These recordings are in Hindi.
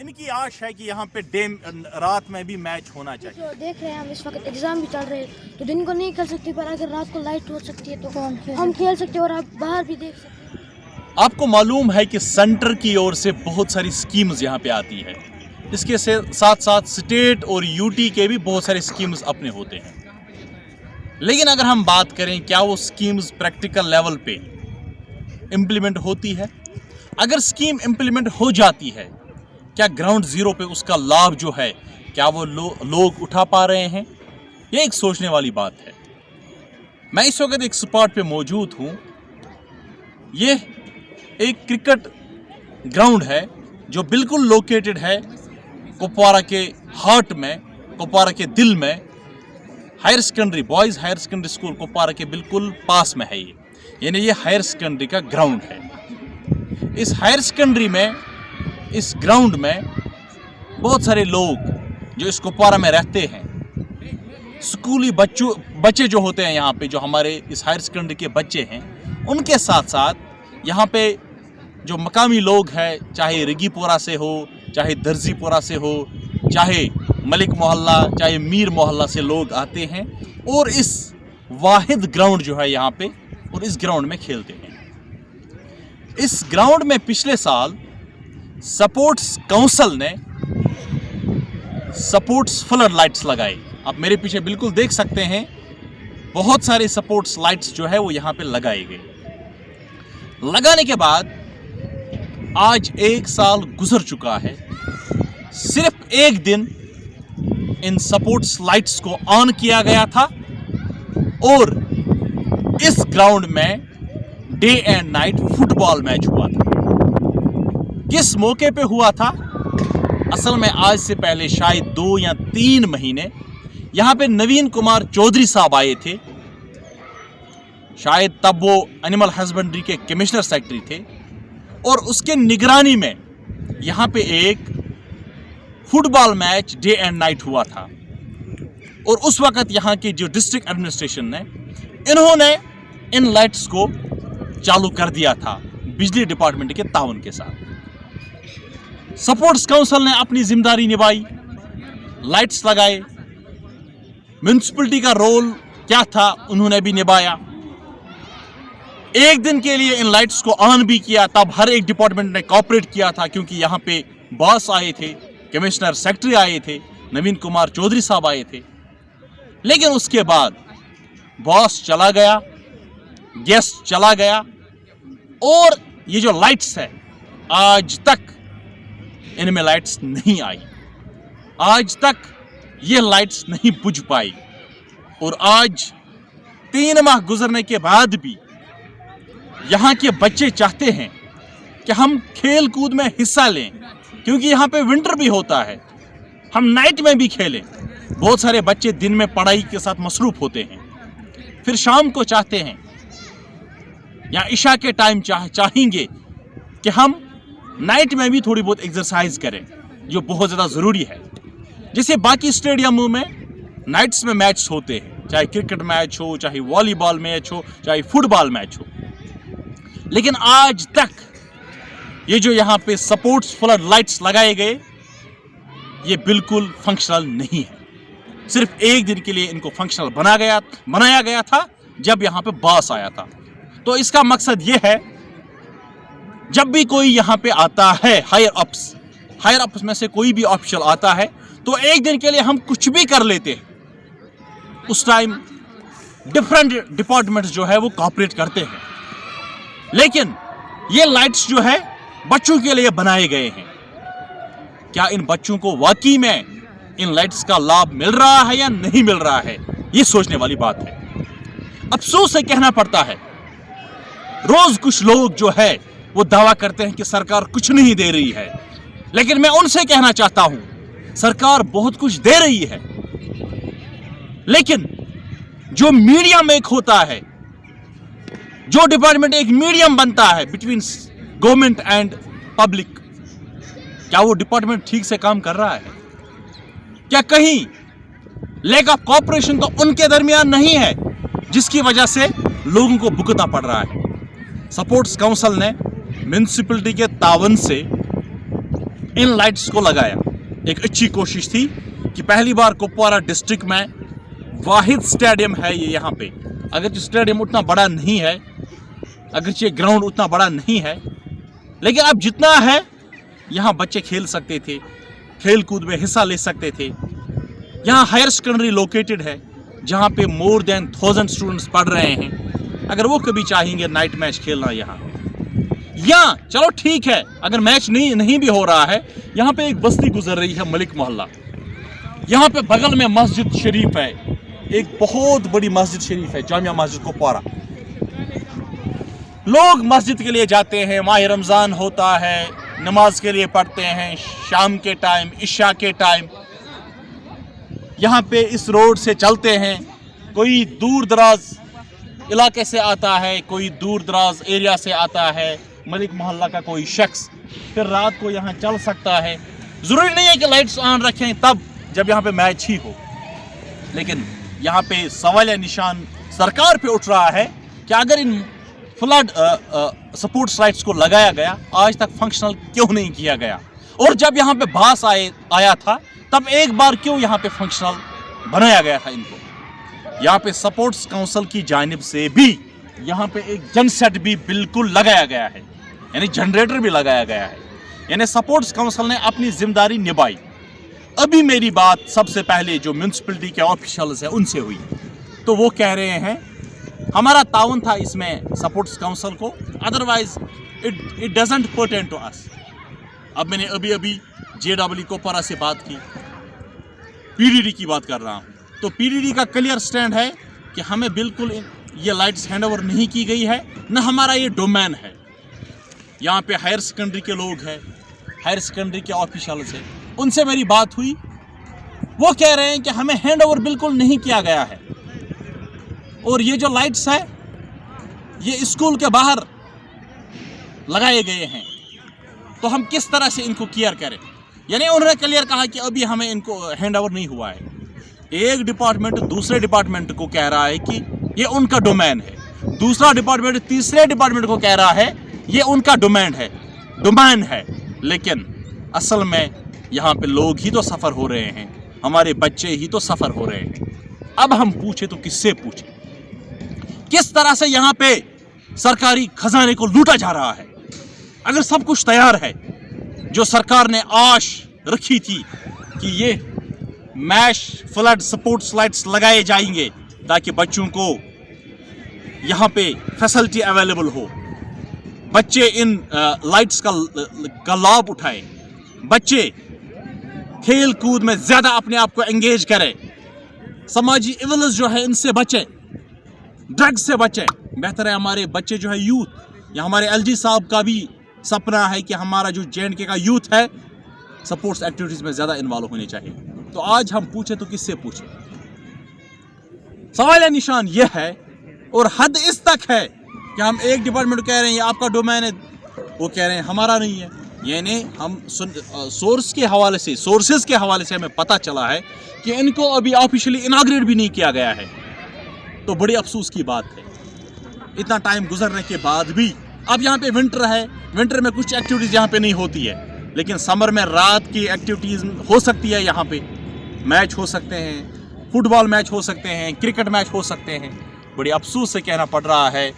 इनकी आश है कि यहाँ पे रात में भी मैच होना चाहिए। जो देख रहे हैं हम इस वक्त एग्जाम भी चल रहे हैं, तो दिन को नहीं खेल सकते, पर अगर रात को लाइट हो सकती है तो हम खेल सकते हैं और आप बाहर भी देख सकते हैं। आपको मालूम है कि सेंटर की ओर से बहुत सारी स्कीम्स यहाँ पे आती है, इसके साथ साथ स्टेट और यूटी के भी बहुत सारे स्कीम्स अपने होते हैं। लेकिन अगर हम बात करें क्या वो स्कीम्स प्रैक्टिकल लेवल पे इम्प्लीमेंट होती है, अगर स्कीम इम्प्लीमेंट हो जाती है, क्या ग्राउंड जीरो पे उसका लाभ जो है क्या वो लोग उठा पा रहे हैं, ये एक सोचने वाली बात है। मैं इस वक्त एक स्पॉट पे मौजूद हूँ। ये एक क्रिकेट ग्राउंड है जो बिल्कुल लोकेटेड है कुपवारा के हार्ट में, कुपवारा के दिल में। Higher secondary boys higher secondary school Kupwara के बिल्कुल पास में है ये, यानी ये हायर सेकेंडरी का ग्राउंड है। इस हायर सेकेंडरी में, इस ग्राउंड में बहुत सारे लोग जो इस कुपवारा में रहते हैं, स्कूली बच्चे जो होते हैं यहाँ पे, जो हमारे इस हायर सेकेंडरी के बच्चे हैं, उनके साथ साथ यहाँ पे जो मकामी लोग हैं, चाहे रिगीपुरा से हो, चाहे दर्जीपुरा से हो, चाहे मलिक मोहल्ला, चाहे मीर मोहल्ला से लोग आते हैं और इस वाहिद ग्राउंड जो है यहाँ पे, और इस ग्राउंड में खेलते हैं। इस ग्राउंड में पिछले साल स्पोर्ट्स काउंसिल ने स्पोर्ट्स फ्लड लाइट्स लगाए। आप मेरे पीछे बिल्कुल देख सकते हैं, बहुत सारे स्पोर्ट्स लाइट्स जो है वो यहाँ पे लगाए गए। लगाने के बाद आज 1 साल गुजर चुका है, सिर्फ एक दिन इन स्पोर्ट्स लाइट्स को ऑन किया गया था और इस ग्राउंड में day and night football match हुआ था। किस मौके पे हुआ था? असल में आज से पहले शायद 2 या 3 महीने यहाँ पे नवीन कुमार चौधरी साहब आए थे, शायद तब वो एनिमल हस्बेंड्री के कमिश्नर सेक्रेटरी थे, और उसके निगरानी में यहाँ पे एक football match day and night हुआ था। और उस वक्त यहाँ के जो डिस्ट्रिक्ट एडमिनिस्ट्रेशन ने, इन्होंने इन लाइट्स को चालू कर दिया था बिजली डिपार्टमेंट के ताउन के साथ। स्पोर्ट्स काउंसिल ने अपनी जिम्मेदारी निभाई, लाइट्स लगाए। म्युनिसिपैलिटी का रोल क्या था उन्होंने भी निभाया। एक दिन के लिए इन लाइट्स को ऑन भी किया, तब हर एक डिपार्टमेंट ने कोऑपरेट किया था, क्योंकि यहाँ पे बॉस आए थे, कमिश्नर सेक्रेटरी आए थे, नवीन कुमार चौधरी साहब आए थे। लेकिन उसके बाद बॉस चला गया, गेस्ट चला गया, और ये जो लाइट्स है आज तक इनमें लाइट्स नहीं आई, आज तक ये लाइट्स नहीं बुझ पाई। और आज 3 माह गुजरने के बाद भी यहाँ के बच्चे चाहते हैं कि हम खेल कूद में हिस्सा लें, क्योंकि यहाँ पे विंटर भी होता है, हम नाइट में भी खेलें। बहुत सारे बच्चे दिन में पढ़ाई के साथ मसरूफ होते हैं, फिर शाम को चाहते हैं या इशा के टाइम चाहेंगे कि हम नाइट में भी थोड़ी बहुत एक्सरसाइज करें, जो बहुत ज़्यादा ज़रूरी है। जैसे बाकी स्टेडियमों में नाइट्स में मैच होते हैं, चाहे क्रिकेट मैच हो, चाहे वॉलीबॉल मैच हो, चाहे फुटबॉल मैच हो, लेकिन आज तक ये जो यहाँ पे स्पोर्ट्स फ्लड लाइट्स लगाए गए, ये बिल्कुल फंक्शनल नहीं है। सिर्फ एक दिन के लिए इनको फंक्शनल बनाया गया था जब यहाँ पे बॉस आया था। तो इसका मकसद ये है, जब भी कोई यहाँ पे आता है, हायर अप्स में से कोई भी ऑफिशियल आता है, तो एक दिन के लिए हम कुछ भी कर लेते हैं। उस टाइम डिफरेंट डिपार्टमेंट्स जो है वो कोऑपरेट करते हैं। लेकिन ये लाइट्स जो है बच्चों के लिए बनाए गए हैं। क्या इन बच्चों को वाकई में इन लाइट्स का लाभ मिल रहा है या नहीं मिल रहा है, ये सोचने वाली बात है। अफसोस से कहना पड़ता है, रोज कुछ लोग जो है वो दावा करते हैं कि सरकार कुछ नहीं दे रही है, लेकिन मैं उनसे कहना चाहता हूं, सरकार बहुत कुछ दे रही है, लेकिन जो मीडियम एक होता है, जो डिपार्टमेंट एक मीडियम बनता है बिटवीन गवर्नमेंट एंड पब्लिक, क्या वो डिपार्टमेंट ठीक से काम कर रहा है? क्या कहीं लैक ऑफ कोऑपरेशन तो उनके दरमियान नहीं है, जिसकी वजह से लोगों को भुगतना पड़ रहा है? स्पोर्ट्स काउंसिल ने म्युनिसिपैलिटी के तावन से इन लाइट्स को लगाया। एक अच्छी कोशिश थी कि पहली बार कुपवारा डिस्ट्रिक्ट में वाहिद स्टेडियम है ये यहाँ पे। अगर स्टेडियम उतना बड़ा नहीं है, अगर ये ग्राउंड उतना बड़ा नहीं है, लेकिन अब जितना है यहाँ बच्चे खेल सकते थे, खेल कूद में हिस्सा ले सकते थे। यहाँ हायर सेकेंडरी लोकेटेड है जहाँ पे मोर देन 1000 स्टूडेंट्स पढ़ रहे हैं। अगर वो कभी चाहेंगे नाइट मैच खेलना यहाँ, या चलो ठीक है अगर मैच नहीं भी हो रहा है, यहाँ पे एक बस्ती गुजर रही है मलिक मोहल्ला, यहाँ पे बगल में मस्जिद शरीफ है, एक बहुत बड़ी मस्जिद शरीफ है जामिया मस्जिद कुपवारा। लोग मस्जिद के लिए जाते हैं, माह रमज़ान होता है, नमाज के लिए पढ़ते हैं, शाम के टाइम, इशा के टाइम यहाँ पे इस रोड से चलते हैं। कोई दूर दराज इलाके से आता है, कोई दूर दराज एरिया से आता है, मलिक मोहल्ला का कोई शख्स फिर रात को यहाँ चल सकता है। ज़रूरी नहीं है कि लाइट्स ऑन रखें तब जब यहाँ पे मैच ही हो, लेकिन यहाँ पे सवाल निशान सरकार पे उठ रहा है कि अगर इन फ्लड सपोर्ट्स लाइट्स को लगाया गया, आज तक फंक्शनल क्यों नहीं किया गया, और जब यहाँ पे बास आया था तब एक बार क्यों यहाँ पे फंक्शनल बनाया गया था इनको। यहाँ पे सपोर्ट्स काउंसिल की जानिब से भी यहाँ पे एक जनसेट भी बिल्कुल लगाया गया है, यानी जनरेटर भी लगाया गया है, यानी सपोर्ट्स काउंसिल ने अपनी जिम्मेदारी निभाई। अभी मेरी बात सबसे पहले जो म्यूनसिपलिटी के ऑफिशियल्स हैं उनसे हुई, तो वो कह रहे हैं हमारा ताउन था इसमें सपोर्ट्स काउंसिल को, otherwise it doesn't pertain to us. अब मैंने अभी JEE कुपवारा से बात की, PDD की बात कर रहा हूँ, तो PDD का क्लियर स्टैंड है कि हमें बिल्कुल ये लाइट्स हैंडओवर नहीं की गई है, न हमारा ये डोमेन है। यहाँ पे हायर सेकेंडरी के लोग हैं, हायर सेकेंडरी के ऑफिशियल्स हैं, उनसे मेरी बात हुई, वो कह रहे हैं कि हमें हैंडओवर बिल्कुल नहीं किया गया है, और ये जो लाइट्स है ये स्कूल के बाहर लगाए गए हैं, तो हम किस तरह से इनको केयर करें। यानी उन्होंने क्लियर कहा कि अभी हमें इनको हैंडओवर नहीं हुआ है। एक डिपार्टमेंट दूसरे डिपार्टमेंट को कह रहा है कि ये उनका डोमेन है, दूसरा डिपार्टमेंट तीसरे डिपार्टमेंट को कह रहा है ये उनका डोमेन है, लेकिन असल में यहाँ पे लोग ही तो सफ़र हो रहे हैं, हमारे बच्चे ही तो सफ़र हो रहे हैं। अब हम पूछे तो किससे पूछे, किस तरह से यहाँ पे सरकारी खजाने को लूटा जा रहा है। अगर सब कुछ तैयार है, जो सरकार ने आश रखी थी कि ये मैश फ्लड सपोर्ट्स लाइट्स लगाए जाएंगे ताकि बच्चों को यहाँ पे फैसिलिटी अवेलेबल हो, बच्चे इन लाइट्स का लाभ उठाएं, बच्चे खेल कूद में ज़्यादा अपने आप को एंगेज करें, समाजी इवल्स जो है इनसे बचें, ड्रग्स से बचें। बेहतर है हमारे बच्चे जो है यूथ, या हमारे LG साहब का भी सपना है कि हमारा जो JNK का यूथ है स्पोर्ट्स एक्टिविटीज़ में ज़्यादा इन्वॉल्व होने चाहिए। तो आज हम पूछे तो किससे पूछे, सवाल निशान यह है, और हद इस तक है कि हम एक डिपार्टमेंट को कह रहे हैं ये आपका डोमेन है, वो कह रहे हैं हमारा नहीं है। यानी हम सोर्सेस के हवाले से हमें पता चला है कि इनको अभी ऑफिशियली इनाग्रेट भी नहीं किया गया है। तो बड़ी अफसोस की बात है, इतना टाइम गुजरने के बाद भी। अब यहाँ पे विंटर है, विंटर में कुछ एक्टिविटीज़ यहाँ पे नहीं होती है, लेकिन समर में रात की एक्टिविटीज़ हो सकती है। यहाँ पे मैच हो सकते हैं, फुटबॉल मैच हो सकते हैं, क्रिकेट मैच हो सकते हैं। बड़ी अफसोस से कहना पड़ रहा है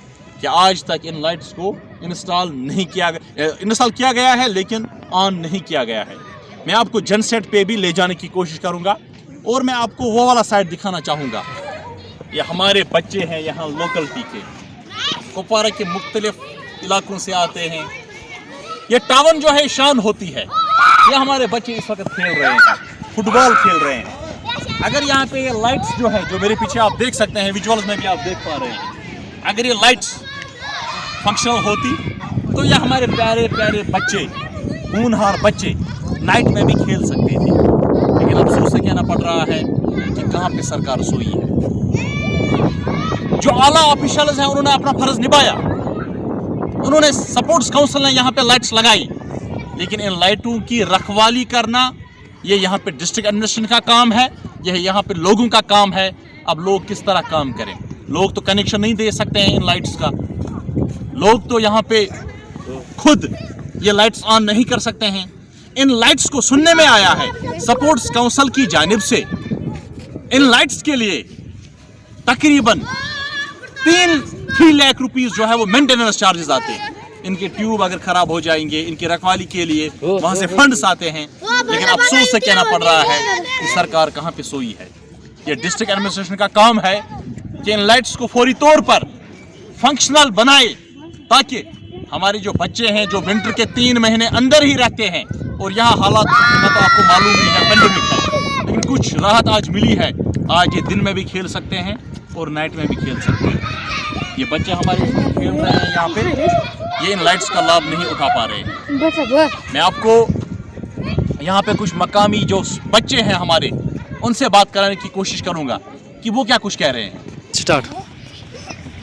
कि आज तक इन लाइट्स को इंस्टॉल किया गया है, लेकिन ऑन नहीं किया गया है। मैं आपको जनसेट पे भी ले जाने की कोशिश करूँगा, और मैं आपको वो वाला साइड दिखाना चाहूँगा। ये हमारे बच्चे हैं यहाँ लोकलिटी के, कुपवारा के मुख्तलिफ इलाकों से आते हैं। ये टाउन जो है शान होती है, ये हमारे बच्चे इस वक्त खेल रहे हैं, फुटबॉल खेल रहे हैं। अगर यहाँ पे ये लाइट्स जो है, जो मेरे पीछे आप देख सकते हैं, विजुअल्स में भी आप देख पा रहे हैं, अगर ये लाइट्स फंक्शनल होती तो ये हमारे प्यारे प्यारे बच्चे, होनहार बच्चे नाइट में भी खेल सकते थे। लेकिन अफसोस से कहना पड़ रहा है कि कहाँ पे सरकार सोई है। जो आला ऑफिशियल्स हैं उन्होंने अपना फर्ज निभाया, उन्होंने सपोर्ट्स काउंसिल ने यहाँ पे लाइट्स लगाई, लेकिन इन लाइटों की रखवाली करना ये यहाँ पे डिस्ट्रिक्ट एडमिनिस्ट्रेशन का काम है, यह यहाँ पे लोगों का काम है। अब लोग किस तरह काम करें, लोग तो कनेक्शन नहीं दे सकते हैं इन लाइट्स का, लोग तो यहाँ पे खुद ये लाइट्स ऑन नहीं कर सकते हैं। इन लाइट्स को सुनने में आया है सपोर्ट्स काउंसिल की जानिब से इन लाइट्स के लिए तकरीबन 3 लाख रुपीस जो है वो मेंटेनेंस चार्जेस आते हैं। इनके ट्यूब अगर खराब हो जाएंगे, इनकी रखवाली के लिए वहां से फंड्स आते हैं। लेकिन अफसोस से कहना पड़ रहा है कि सरकार कहां पे सोई है। ये डिस्ट्रिक्ट एडमिनिस्ट्रेशन का काम है कि इन लाइट्स को फौरी तौर पर फंक्शनल बनाए, ताकि हमारे जो बच्चे हैं जो विंटर के 3 महीने अंदर ही रहते हैं, और यहाँ हालात तो आपको मालूम ही है, पेंडेमिक है, लेकिन कुछ राहत आज मिली है। आज ये दिन में भी खेल सकते हैं और नाइट में भी खेल सकते हैं। ये बच्चे हमारे खेल रहे हैं यहाँ पे, ये इन लाइट्स का लाभ नहीं उठा पा रहे। मैं आपको यहाँ पे कुछ मकामी जो बच्चे हैं हमारे, उनसे बात कराने की कोशिश करूँगा कि वो क्या कुछ कह रहे हैं। स्टार्ट।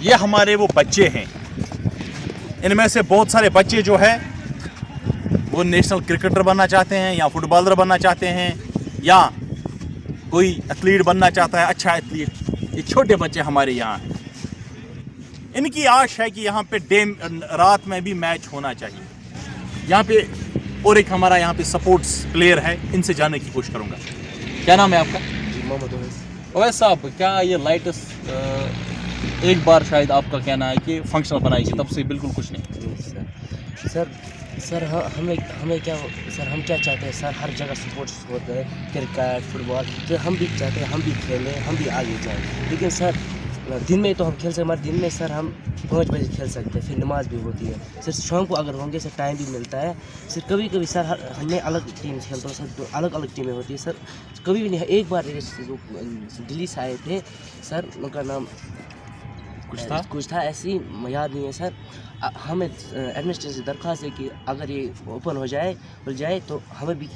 ये हमारे वो बच्चे हैं, इनमें से बहुत सारे बच्चे जो है वो नेशनल क्रिकेटर बनना चाहते हैं, या फुटबॉलर बनना चाहते हैं, या कोई एथलीट बनना चाहता है, अच्छा एथलीट। ये छोटे बच्चे हमारे यहाँ हैं। इनकी आश है कि यहाँ पे रात में भी मैच होना चाहिए यहाँ पे। और एक हमारा यहाँ पे सपोर्ट्स प्लेयर है, इनसे जानने की कोशिश करूँगा। क्या नाम है आपका? मोहम्मद ओवैस साहब, क्या ये लाइट्स एक बार शायद आपका कहना है कि फंक्शनल बनाएगी, तब से बिल्कुल कुछ नहीं। सर हमें क्या सर, हम क्या चाहते हैं सर, हर जगह स्पोर्ट्स होते हैं, क्रिकेट फुटबॉल, तो हम भी चाहते हैं हम भी खेलें, हम भी आगे जाएं। लेकिन सर दिन में तो हम खेल सकते, हमारे दिन में सर हम 5 बजे खेल सकते हैं, फिर नमाज भी होती है सर। शाम को अगर होंगे सर टाइम भी मिलता है सर। कभी कभी सर हमने अलग टीम खेलते हैं सर, तो अलग अलग टीमें होती है सर। कभी भी नहीं, एक बार दिल्ली से आए थे सर, उनका नाम कुछ था ऐसे ही याद नहीं है सर। हमें एडमिनिस्ट्रेशन से दरख्वास्त है कि अगर ये ओपन हो जाए तो हमें भी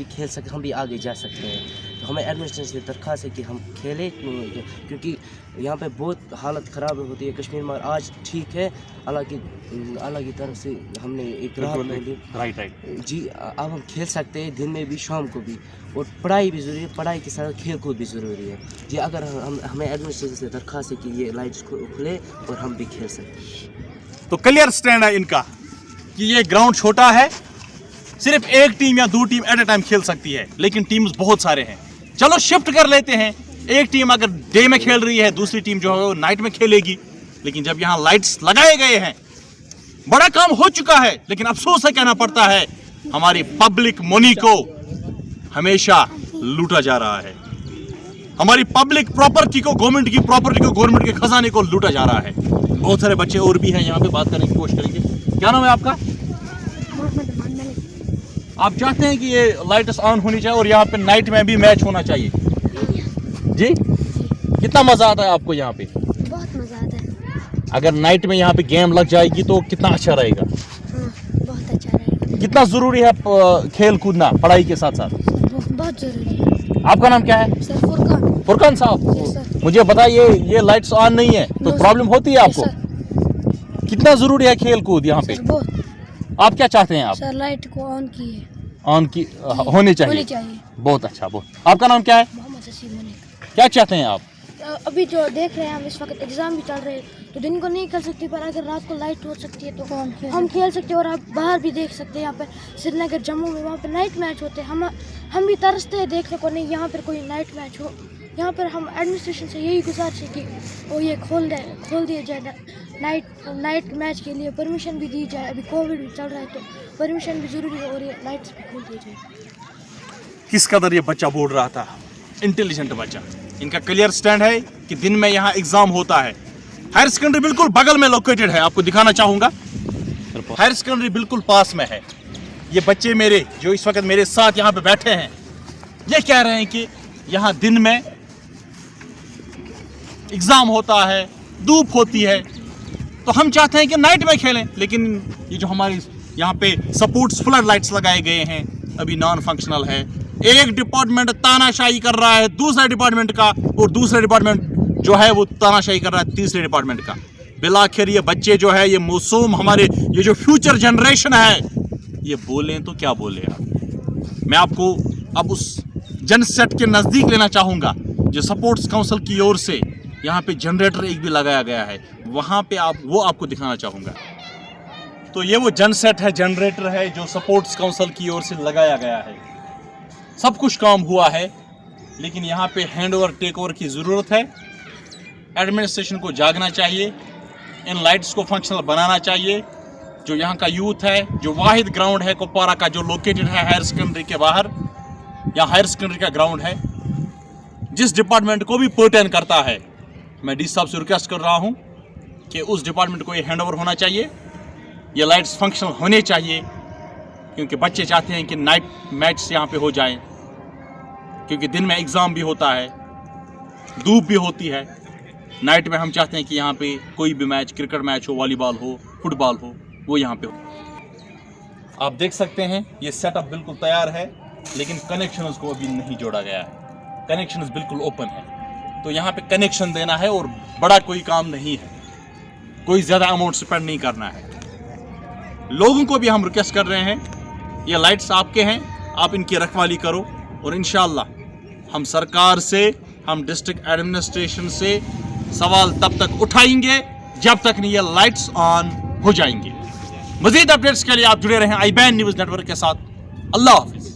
खेल सकते, हम भी आगे जा सकते हैं। तो हमें एडमिनिस्ट्रेशन से दरख्वास्त है कि हम खेलें, क्योंकि यहाँ पे बहुत हालत ख़राब होती है कश्मीर में। आज ठीक है, अल्लाह की तरफ से हमने एक राहत मिली। राइट जी, अब हम खेल सकते हैं दिन में भी, शाम को भी, और पढ़ाई भी ज़रूरी है, पढ़ाई के साथ खेल कूद भी ज़रूरी है जी। अगर हमें एडमिनिस्ट्रेशन से दरख्वास्त है कि ये लाइट्स खुले और हम भी खेल सकते हैं। तो क्लियर स्टैंड है इनका कि ये ग्राउंड छोटा है, सिर्फ एक टीम या 2 टीम एट ए टाइम खेल सकती है, लेकिन टीम्स बहुत सारे हैं। चलो शिफ्ट कर लेते हैं, एक टीम अगर डे में खेल रही है, दूसरी टीम जो है वो नाइट में खेलेगी। लेकिन जब यहाँ लाइट्स लगाए गए हैं, बड़ा काम हो चुका है, लेकिन अफसोस है कहना पड़ता है हमारी पब्लिक मनी को हमेशा लूटा जा रहा है। हमारी पब्लिक प्रॉपर्टी को, गवर्नमेंट की प्रॉपर्टी को, गवर्नमेंट के खजाने को लूटा जा रहा है। बहुत सारे बच्चे और भी हैं यहाँ पे, बात करने की कोशिश करेंगे। क्या नाम है आपका? आप चाहते हैं कि ये लाइट्स ऑन होनी चाहिए और यहाँ पे नाइट में भी मैच होना चाहिए जी? कितना मजा आता है आपको यहाँ पे? बहुत मजा आता है। अगर नाइट में यहाँ पे गेम लग जाएगी तो कितना अच्छा रहेगा? बहुत अच्छा रहेगा। कितना जरूरी है खेल कूदना पढ़ाई के साथ साथ? बहुत जरूरी है। आपका नाम क्या है? सर फुरकान। फुरकान साहब, मुझे बताइए, ये लाइट्स ऑन नहीं है तो प्रॉब्लम होती है आपको? कितना जरूरी है खेल कूद यहाँ पे? आप क्या चाहते हैं? आप सर लाइट को ऑन की होनी चाहिए। बहुत अच्छा। बहुत। आपका नाम क्या है? मोहम्मद हसीब मलिक। क्या चाहते हैं आप? अभी जो देख रहे हैं हम, इस वक्त एग्जाम भी चल रहे हैं, तो दिन को नहीं खेल सकती, पर अगर रात को लाइट हो सकती है तो हम खेल सकते हैं। और आप बाहर भी देख सकते हैं, यहाँ पर श्रीनगर जम्मू में वहाँ पर नाइट मैच होते हैं। हम भी तरसते हैं देखने को, नहीं यहाँ पर कोई नाइट मैच हो। यहाँ पर हम एडमिनिस्ट्रेशन से यही गुजारिश है कि वो ये खोल दिया जाए, नाइट मैच के लिए परमिशन भी दी जाए। अभी कोविड भी चल रहा है तो परमिशन भी ज़रूरी है, और ये लाइट्स भी खोल दी जाए। किस कदर ये बच्चा बोल रहा था, इंटेलिजेंट बच्चा। इनका क्लियर स्टैंड है कि दिन में यहाँ एग्जाम होता है। हायर सेकेंडरी बिल्कुल बगल में लोकेटेड है, आपको दिखाना चाहूँगा। हायर सेकेंडरी बिल्कुल पास में है। ये बच्चे मेरे जो इस वक्त मेरे साथ यहाँ पे बैठे हैं, ये कह रहे हैं कि यहाँ दिन में एग्जाम होता है, धूप होती है, तो हम चाहते हैं कि नाइट में खेलें। लेकिन ये जो हमारे यहाँ पे सपोर्ट्स फ्लड लाइट्स लगाए गए हैं, अभी नॉन फंक्शनल है। एक डिपार्टमेंट तानाशाही कर रहा है दूसरे डिपार्टमेंट का, और दूसरा डिपार्टमेंट जो है वो तानाशाही कर रहा है तीसरे डिपार्टमेंट का। बिलाखिर ये बच्चे जो है, ये मासूम हमारे, ये जो फ्यूचर जनरेशन है, ये बोलें तो क्या बोले आप। मैं आपको अब उस जनसेट के नज़दीक लेना चाहूँगा जो सपोर्ट्स काउंसिल की ओर से यहाँ पे जनरेटर एक भी लगाया गया है, वहाँ पे वो आपको दिखाना चाहूँगा। तो ये वो जनसेट है, जनरेटर है जो स्पोर्ट्स काउंसिल की ओर से लगाया गया है। सब कुछ काम हुआ है, लेकिन यहाँ पे हैंड ओवर टेक ओवर की ज़रूरत है। एडमिनिस्ट्रेशन को जागना चाहिए, इन लाइट्स को फंक्शनल बनाना चाहिए। जो यहाँ का यूथ है, जो वाहिद ग्राउंड है कुपवारा का जो लोकेटेड है हायर सेकेंडरी के बाहर, या हायर सेकेंडरी का ग्राउंड है, जिस डिपार्टमेंट को भी पर्टेन करता है, मैं डी साहब से रिक्वेस्ट कर रहा हूँ कि उस डिपार्टमेंट को ये हैंड ओवर होना चाहिए, ये लाइट्स फंक्शनल होने चाहिए, क्योंकि बच्चे चाहते हैं कि नाइट मैच यहाँ पे हो जाए, क्योंकि दिन में एग्ज़ाम भी होता है, धूप भी होती है। नाइट में हम चाहते हैं कि यहाँ पे कोई भी मैच, क्रिकेट मैच हो, वॉलीबॉल हो, फुटबॉल हो, वो यहाँ पे हो। आप देख सकते हैं ये सेटअप बिल्कुल तैयार है, लेकिन कनेक्शंस को अभी नहीं जोड़ा गया है। कनेक्शंस बिल्कुल ओपन है, तो यहाँ पे कनेक्शन देना है और बड़ा कोई काम नहीं है, कोई ज़्यादा अमाउंट स्पेंड नहीं करना है। लोगों को भी हम रिक्वेस्ट कर रहे हैं, ये लाइट्स आपके हैं, आप इनकी रखवाली करो, और इंशाअल्लाह हम सरकार से, हम डिस्ट्रिक्ट एडमिनिस्ट्रेशन से सवाल तब तक उठाएंगे जब तक नहीं ये लाइट्स ऑन हो जाएंगे। मज़ीद अपडेट्स के लिए आप जुड़े रहें IBAN न्यूज़ नेटवर्क के साथ। अल्लाह हाफिज़।